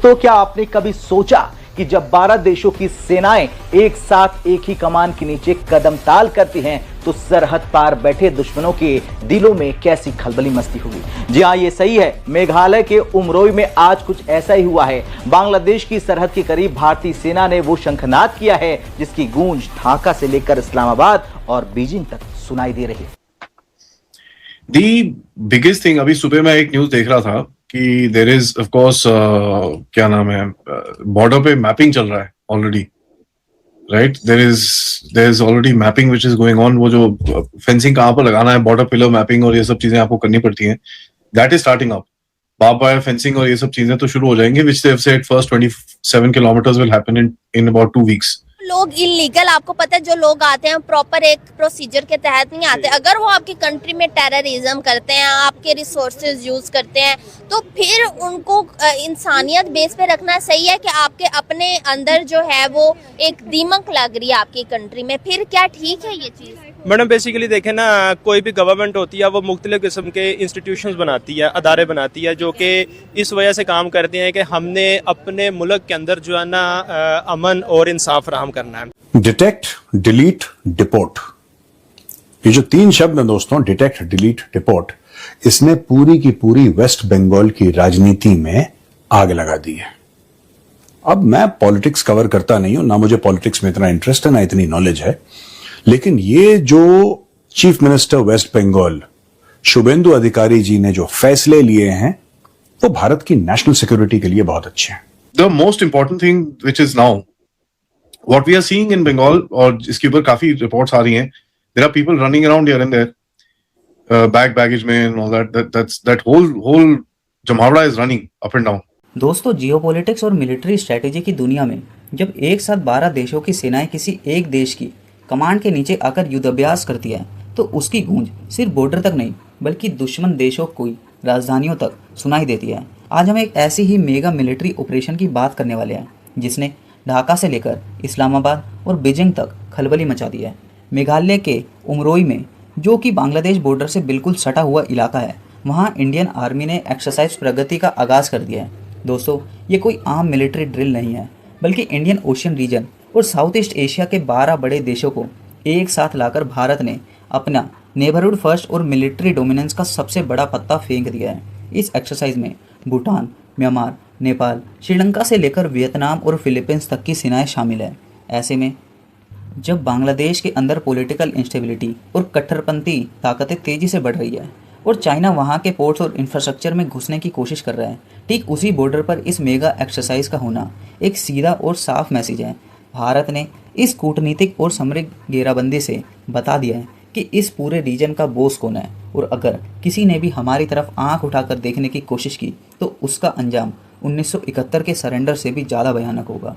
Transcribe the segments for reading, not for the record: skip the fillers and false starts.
तो क्या आपने कभी सोचा कि जब 12 देशों की सेनाएं एक साथ एक ही कमान के नीचे कदम ताल करती हैं तो सरहद पार बैठे दुश्मनों के दिलों में कैसी खलबली मस्ती होगी। जी हां, ये सही है। मेघालय के उमरोई में आज कुछ ऐसा ही हुआ है। बांग्लादेश की सरहद के करीब भारतीय सेना ने वो शंखनाद किया है जिसकी गूंज ढाका से लेकर इस्लामाबाद और बीजिंग तक सुनाई दे रही है। दी बिगेस्ट थिंग, अभी सुबह मैं एक न्यूज देख रहा था कि देर इज ऑफ कोर्स क्या नाम है, बॉर्डर पे मैपिंग चल रहा है already, right? There is already mapping which is going on. वो जो फेंसिंग कहाँ पर लगाना है, बॉर्डर पिलर मैपिंग और ये सब चीजें आपको करनी पड़ती हैं, that is starting up. Bar wire fencing और ये सब चीजें तो शुरू हो जाएंगे, which they have said first 27 kilometres will happen in about 2 weeks. लोग इलीगल, आपको पता है, जो लोग आते हैं प्रॉपर एक प्रोसीजर के तहत नहीं आते। अगर वो आपकी कंट्री में टेररिज्म करते हैं, आपके रिसोर्सेज यूज करते हैं, तो फिर उनको इंसानियत बेस पे रखना सही है कि आपके अपने अंदर जो है वो एक दीमक लग रही है आपकी कंट्री में, फिर क्या ठीक है ये चीज? मैडम बेसिकली देखें ना, कोई भी गवर्नमेंट होती है वो मुख्तलिफ किस्म के इंस्टीट्यूशंस बनाती है, अदारे बनाती है, जो कि इस वजह से काम करते हैं कि हमने अपने मुल्क के अंदर जो है ना अमन और इंसाफ फराहम करना है। डिटेक्ट, डिलीट, डिपोर्ट, ये जो 3 शब्द हैं दोस्तों, डिटेक्ट, डिलीट, डिपोर्ट, इसने पूरी की पूरी वेस्ट बंगाल की राजनीति में आग लगा दी है। अब मैं पॉलिटिक्स कवर करता नहीं हूं, ना मुझे पॉलिटिक्स में इतना इंटरेस्ट है, ना इतनी नॉलेज है, लेकिन ये जो chief minister west Bengal Suvendu Adhikari ji ने जो फैसले लिए हैं वो भारत की नेशनल सिक्योरिटी के लिए बहुत अच्छे हैं। The most important thing which is now what we are seeing in Bengal, और इसके ऊपर काफी रिपोर्ट्स आ रही हैं, there are people running around here and there, baggage में एंड ऑल दैट होल जमावड़ा is running up and down. दोस्तों, जियोपॉलिटिक्स और मिलिट्री स्ट्रेटेजी की दुनिया में जब एक साथ 12 देशों की सेनाएं किसी एक देश की कमांड के नीचे आकर युद्धाभ्यास करती है तो उसकी गूंज सिर्फ बॉर्डर तक नहीं बल्कि दुश्मन देशों की राजधानियों तक सुनाई देती है। आज हम एक ऐसी ही मेगा मिलिट्री ऑपरेशन की बात करने वाले हैं जिसने ढाका से लेकर इस्लामाबाद और बीजिंग तक खलबली मचा दी है। मेघालय के उमरोई में, जो कि बांग्लादेश बॉर्डर से बिल्कुल सटा हुआ इलाका है, वहाँ इंडियन आर्मी ने एक्सरसाइज प्रगति का आगाज़ कर दिया है। दोस्तों, ये कोई आम मिलिट्री ड्रिल नहीं है बल्कि इंडियन ओशियन रीजन और साउथ ईस्ट एशिया के 12 बड़े देशों को एक साथ लाकर भारत ने अपना नेबरहुड फर्स्ट और मिलिट्री डोमिनेंस का सबसे बड़ा पत्ता फेंक दिया है। इस एक्सरसाइज में भूटान, म्यांमार, नेपाल, श्रीलंका से लेकर वियतनाम और फिलीपींस तक की सेनाएं शामिल है। ऐसे में जब बांग्लादेश के अंदर पॉलिटिकल इंस्टेबिलिटी और कट्टरपंथी ताकतें तेज़ी से बढ़ रही है और चाइना वहाँ के पोर्ट्स और इंफ्रास्ट्रक्चर में घुसने की कोशिश कर रहा है, ठीक उसी बॉर्डर पर इस मेगा एक्सरसाइज का होना एक सीधा और साफ मैसेज है। भारत ने इस कूटनीतिक और सामरिक घेराबंदी से बता दिया है कि इस पूरे रीजन का बॉस कौन है, और अगर किसी ने भी हमारी तरफ आंख उठाकर देखने की कोशिश की तो उसका अंजाम 1971 के सरेंडर से भी ज़्यादा भयानक होगा।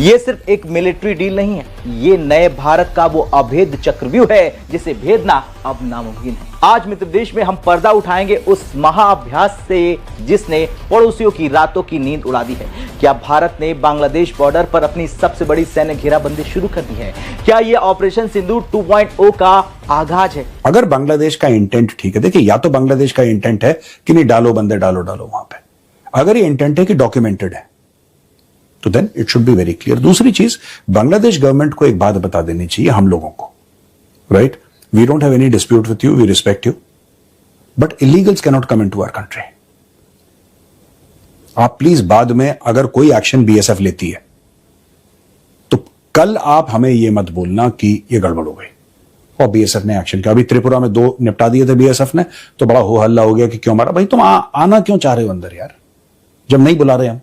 ये सिर्फ एक मिलिट्री डील नहीं है, ये नए भारत का वो अभेद चक्रव्यूह है जिसे भेदना अब नामुमकिन है। आज मित्र देश में हम पर्दा उठाएंगे उस महाअभ्यास से जिसने पड़ोसियों की रातों की नींद उड़ा दी है। क्या भारत ने बांग्लादेश बॉर्डर पर अपनी सबसे बड़ी सैन्य घेराबंदी शुरू कर दी है? क्या ये ऑपरेशन सिंदूर 2.0 का आगाज है? अगर बांग्लादेश का इंटेंट ठीक है, देखिए, या तो बांग्लादेश का इंटेंट है कि नहीं डालो बंदे, डालो वहां पे, अगर ये इंटेंट है कि डॉक्यूमेंटेड है तो then it should be very clear. दूसरी चीज, बांग्लादेश गवर्नमेंट को एक बात बता देनी चाहिए हम लोगों को, right? We don't have any dispute with you, we respect you, but illegals cannot come into our country. आप प्लीज बाद में अगर कोई एक्शन बीएसएफ लेती है तो कल आप हमें यह मत बोलना कि यह गड़बड़ हो गई और बीएसएफ ने एक्शन किया। अभी त्रिपुरा में 2 निपटा दिए थे बीएसएफ ने, तो बड़ा हो हल्ला हो गया कि क्यों मारा। भाई तुम आना क्यों चाह रहे हो अंदर यार, जब नहीं बुला रहे हम?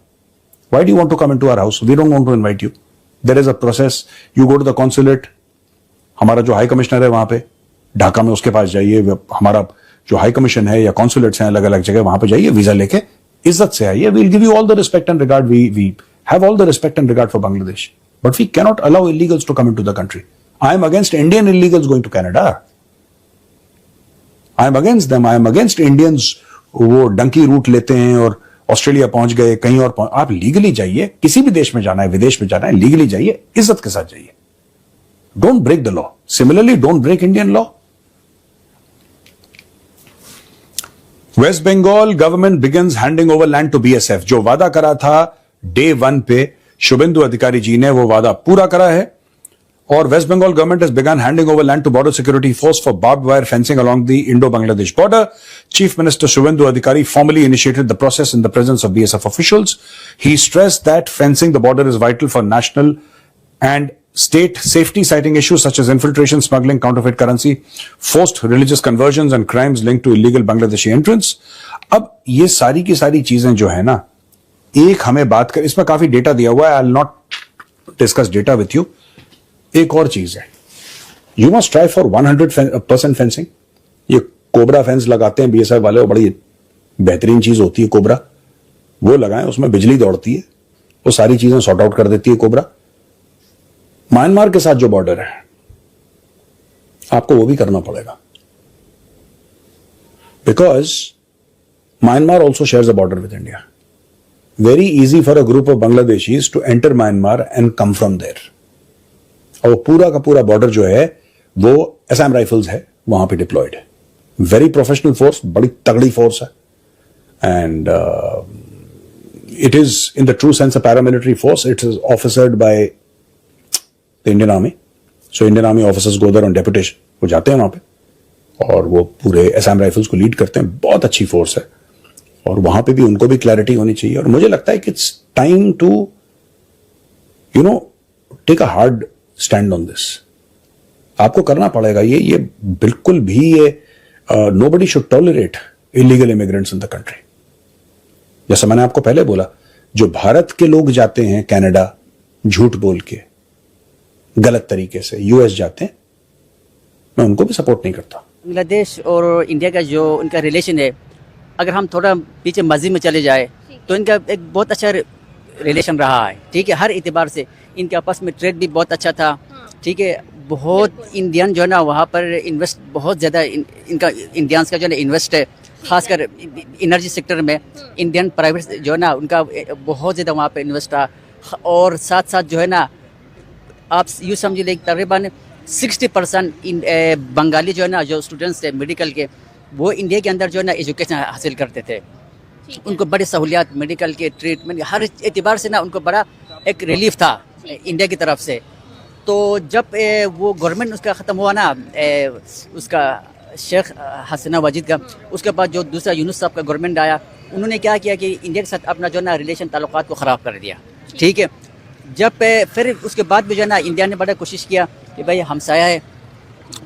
Why do you want to come into our house? We don't want to invite you. There is a process. You go to the consulate. हमारा जो हाई कमिश्नर है वहां पे ढाका में, उसके पास जाइए। हमारा जो हाई कमीशन है या कॉन्सुलेट्स हैं अलग अलग जगह, वहां पे जाइए, वीजा लेके इज्जत से आइए। We'll give you all the respect and regard. We have all the respect and regard for Bangladesh, but we cannot allow illegals to come into the country. I am against Indian illegals going to Canada. I am against them. I am against Indians वो Dunki root लेते हैं और Australia पहुंच गए, कहीं और आप legally जाइए। किसी भी देश में जाना है, विदेश में जाना है, लीगली जाइए, इज्जत के साथ जाइए। Don't break the law. Similarly don't break Indian law. West Bengal government begins handing over land to BSF. जो वादा करा था डे 1 पे शुभेंदु अधिकारी जी ने वो वादा पूरा करा है और west Bengal government has begun handing over land to border security force for barbed wire fencing along the Indo-Bangladesh border. Chief Minister Shubhendu Adhikari formally initiated the process in the presence of BSF officials. He stressed that fencing the border is vital for national and state safety, citing issues such as infiltration, smuggling, counterfeit currency, forced religious conversions and crimes linked to illegal Bangladeshi entrance. अब ये सारी की सारी चीजें जो है ना, एक हमें बात कर, इसमें काफी डेटा दिया हुआ है, I will not discuss data with you. एक और चीज है, you must try for 100% fencing. ये कोबरा फेंस लगाते हैं बीएसएफ वाले, वो बड़ी बेहतरीन चीज होती है कोबरा, वो लगाएं, उसमें बिजली दौड़ती है, वो सारी चीजें सॉर्ट आउट कर देती है कोबरा। म्यांमार के साथ जो बॉर्डर है, आपको वो भी करना पड़ेगा, because Myanmar also shares a border with India. Very easy for a group of Bangladeshis to enter Myanmar and come from there. और वो पूरा का पूरा बॉर्डर जो है वो असम राइफल्स है वहां पे डिप्लॉयड है। वेरी प्रोफेशनल फोर्स, बड़ी तगड़ी फोर्स है, and it is in the true sense a paramilitary force. It is officered by the Indian Army, so Indian Army officers go there on deputation, वो जाते हैं वहां पे और वो पूरे असम राइफल्स को लीड करते हैं। बहुत अच्छी फोर्स है और वहां पे भी उनको भी क्लैरिटी होनी चाहिए। और मुझे लगता है कि it's time to take a hard stand on this. आपको करना पड़ेगा ये बिल्कुल भी ये nobody should tolerate illegal immigrants in the country. जैसा मैंने आपको पहले बोला, जो भारत के लोग जाते हैं कनाडा झूठ बोल के गलत तरीके से यूएस जाते हैं, मैं उनको भी सपोर्ट नहीं करता। बांग्लादेश और इंडिया का जो उनका रिलेशन है, अगर हम थोड़ा पीछे मस्जिद में चले जाए तो इनका एक बहुत अच्छा रिलेशन रहा है, ठीक है। हर एतबार से इनके आपस में ट्रेड भी बहुत अच्छा था, ठीक है। बहुत इंडियन जो है ना वहाँ पर इन्वेस्ट, बहुत ज़्यादा इनका इंडियंस का जो है ना इन्वेस्ट है, खासकर एनर्जी सेक्टर में। इंडियन प्राइवेट जो है ना उनका बहुत ज़्यादा वहाँ पर इन्वेस्ट था। और साथ साथ जो है ना आप यूँ समझिए तकरीबन 60% बंगाली जो है ना जो स्टूडेंट्स थे मेडिकल के, वो इंडिया के अंदर जो है ना एजुकेशन हासिल करते थे। उनको बड़ी सहूलियात, मेडिकल के ट्रीटमेंट, हर एतबार से ना उनको बड़ा एक रिलीफ था इंडिया की तरफ से। तो जब वो गवर्नमेंट उसका ख़त्म हुआ ना, उसका शेख हसीना वाजिद का, उसके बाद जो दूसरा यूनुस साहब का गवर्नमेंट आया, उन्होंने क्या किया कि इंडिया के साथ अपना जो है ना रिलेशन ताल्लुकात को ख़राब कर दिया, ठीक है। जब फिर उसके बाद भी जो है ना इंडिया ने बड़ा कोशिश किया कि भाई हमसाया है,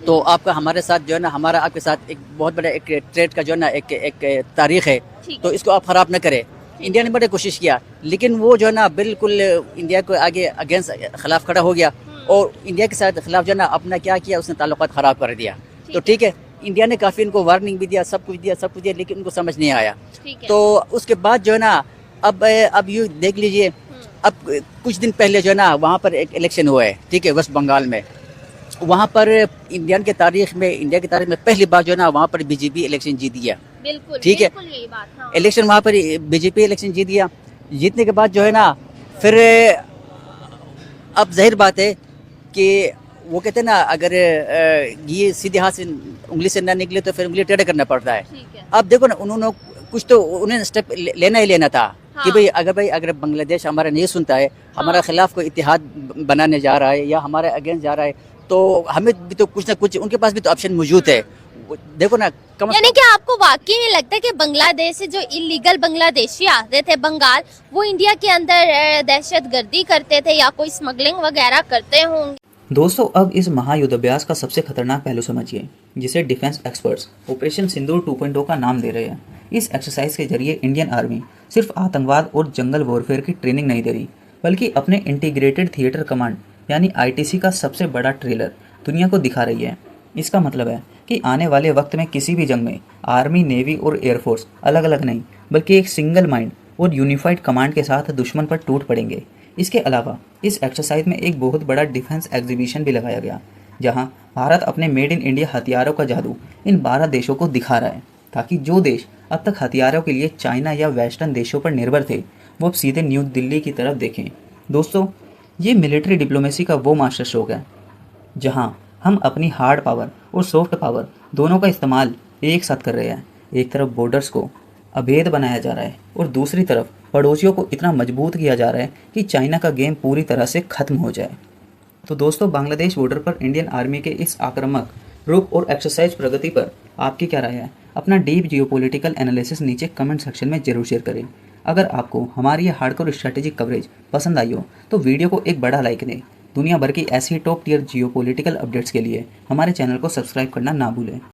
तो आपका हमारे साथ जो है ना, हमारा आपके साथ एक बहुत बड़ा एक ट्रेड का जो है ना एक तारीख है, तो इसको आप ख़राब न करें। इंडिया ने बड़ी कोशिश किया, लेकिन वो जो है ना बिल्कुल इंडिया को आगे अगेंस्ट खिलाफ खड़ा हो गया और इंडिया के साथ खिलाफ जो है ना अपना क्या किया, उसने ताल्लुकात ख़राब कर दिया। तो ठीक है, इंडिया ने काफ़ी इनको वार्निंग भी दिया, सब कुछ दिया, लेकिन उनको समझ नहीं आया। तो उसके बाद जो है ना अब यूँ देख लीजिए, अब कुछ दिन पहले जो है ना वहाँ पर एक इलेक्शन हुआ है, ठीक है, वेस्ट बंगाल में। वहाँ पर इंडिया की तारीख में पहली बार जो है ना वहाँ पर बीजेपी इलेक्शन जीत गया, ठीक है। इलेक्शन वहाँ पर बीजेपी इलेक्शन जीत गया। जीतने के बाद जो है ना फिर अब जाहिर बात है कि वो कहते हैं ना, अगर ये सीधे हाथ से उंगली से ना निकले तो फिर उंगली टेढ़ा करना पड़ता है। अब देखो ना, उन्होंने कुछ तो उन्हें स्टेप लेना ही लेना था कि भाई अगर बांग्लादेश हमारा नहीं सुनता है, हमारा खिलाफ कोई इतिहाद बनाने जा रहा है या हमारे अगेंस्ट जा रहा है, तो हमें भी तो कुछ ना कुछ, उनके पास भी तो ऑप्शन मौजूद है। देखो ना, यानी कि आपको वाकई नहीं लगता कि बांग्लादेश से जो इलीगल बांग्लादेशी आते थे बंगाल, वो इंडिया के अंदर दहशतगर्दी करते थे या कोई स्मगलिंग वगैरह करते होंगे? दोस्तों, अब इस महायुद्ध अभ्यास का सबसे खतरनाक पहलू समझिए, जिसे डिफेंस एक्सपर्ट्स ऑपरेशन सिंदूर 2.0 का नाम दे रहे हैं। इस एक्सरसाइज के जरिए इंडियन आर्मी सिर्फ आतंकवाद और जंगल वॉरफेयर की ट्रेनिंग नहीं दे रही, बल्कि अपने इंटीग्रेटेड थिएटर कमांड यानी ITC का सबसे बड़ा ट्रेलर दुनिया को दिखा रही है। इसका मतलब है कि आने वाले वक्त में किसी भी जंग में आर्मी, नेवी और एयरफोर्स अलग अलग नहीं, बल्कि एक सिंगल माइंड और यूनिफाइड कमांड के साथ दुश्मन पर टूट पड़ेंगे। इसके अलावा इस एक्सरसाइज में एक बहुत बड़ा डिफेंस एग्जीबिशन भी लगाया गया, जहां भारत अपने मेड इन इंडिया हथियारों का जादू इन 12 देशों को दिखा रहा है, ताकि जो देश अब तक हथियारों के लिए चाइना या वेस्टर्न देशों पर निर्भर थे, वो अब सीधे न्यू दिल्ली की तरफ देखें। दोस्तों, ये मिलिट्री डिप्लोमेसी का वो मास्टर स्ट्रोक है जहां हम अपनी हार्ड पावर और सॉफ्ट पावर दोनों का इस्तेमाल एक साथ कर रहे हैं। एक तरफ बॉर्डर्स को अभेद बनाया जा रहा है और दूसरी तरफ पड़ोसियों को इतना मजबूत किया जा रहा है कि चाइना का गेम पूरी तरह से खत्म हो जाए। तो दोस्तों, बांग्लादेश बॉर्डर पर इंडियन आर्मी के इस आक्रामक रुख और एक्सरसाइज प्रगति पर आपकी क्या राय है? अपना डीप जियोपॉलिटिकल एनालिसिस नीचे कमेंट सेक्शन में जरूर शेयर करें। अगर आपको हमारी ये हार्डकोर स्ट्रैटेजिक कवरेज पसंद आई हो तो वीडियो को एक बड़ा लाइक दें। दुनिया भर की ऐसी टॉप टियर जियोपॉलिटिकल अपडेट्स के लिए हमारे चैनल को सब्सक्राइब करना ना भूलें।